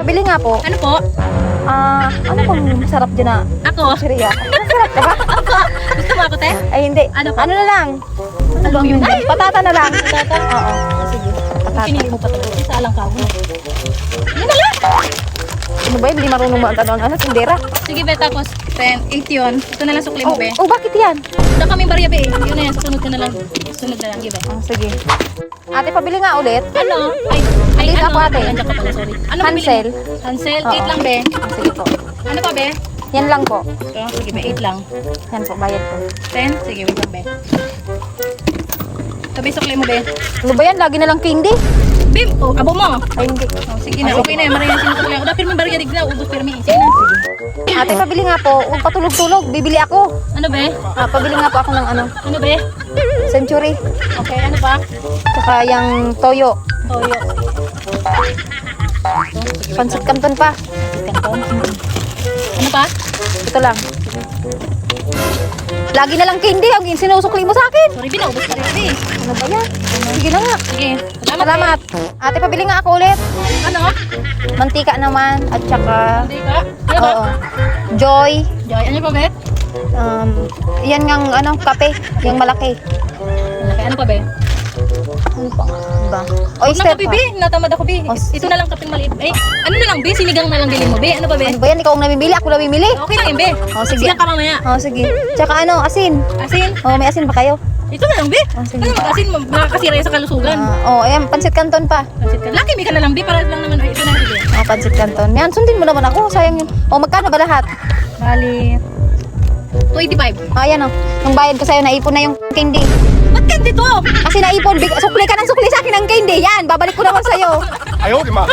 pabili nga po. Ano po? Ano bang masarap dyan na? Ako. Siriya. Masarap ka ba? Ako. Gusto mo ako, te? Ay, hindi. Ano po? Ano na lang? Ano bang yun? Patata na lang. Patata? Oo. Sige. Patata. Pinili mo pa ito. Isa lang ka. Ano ba yun? Hindi marunong ano, tindera. Sige, be, tapos 10, 8 yun. Ito na lang sukli mo, be. Oh, bakit yan? Wala kaming barya, be. Yun na yan, susunod ko na lang. Susunod na lang, be. Sige. Ate, pabili nga ulit. Ano? Ay, Dito ano? ako, ate. Ay, nandiyan ka pala, sorry. Ano Hansel. bibili mo? Hansel, Oo. 8 lang, be. Sige po. Ano pa, be? Yan lang po. Ito, sige, be, 8 lang. Yan po, bayad po. 10, sige, wait lang, be. Ito, be, sukli mo, be. Ano ba yan? Lagi na lang candy. Bim, oh, abo mo. Ay, hindi. Oh, sige na, okay na yan. Maraming sinusukli ako. Dapir mo barya digla, ubos pirmi. Sige na. Ate, pabili nga po. Huwag patulog-tulog. Bibili ako. Ano, be? Pabili nga po ako ng ano, Ano, be? Century. Okay, ano pa? Tsaka yung toyo. Toyo. Pancit canton pa. Kanton. Ano pa? Ito lang. Lagi na lang candy. Ang sinusukli mo sa akin. Sorry, binaubos pa rin, be. Ano ba yan? Sige na nga. Sige. Salamat. Salamat. Ate, pabili nga ako ulit. Ano? Mantika naman. At saka, Hindi ka? Ano ba? oo. Joy. Joy, ano pa, be? Yan ngang ano, kape. Yung malaki. Okay, ano pa, be? Ano pa nga ba? Oyster Oyster na, pa. be. Natamad ako, be. Oyster. Ito na lang kaping maliit. Eh, ano na lang, be? Sinigang na lang bilhin mo, be. Ano pa, be? Ano ba yan? Ikaw ang namimili. Ako namimili. Okay lang yun, be. Oh, sige. Silang ka mamaya. Oh, sige. Tsaka ano, asin. Asin? Oh, may asin ba kayo? Ito na lang, be. Oh, sige. Ano mag-asin? Makakasira yun sa kalusugan. Ayan, pancit canton pa. Pansit ka. Laki, may ka na lang, be. Para lang naman. Ay, ito na lang, be. Oh, pancit canton. Yan, sundin mo naman ako. Sayang yun. Oh, magkano ba lahat? Bali. 25. Ayan oh. Yung bayad ko sa'yo, naipon na yung candy. Ba't ganito to? Kasi naipon, sukli ka ng sukli sa akin ng candy. Yan, babalik ko naman sa'yo. 哎呦我的妈！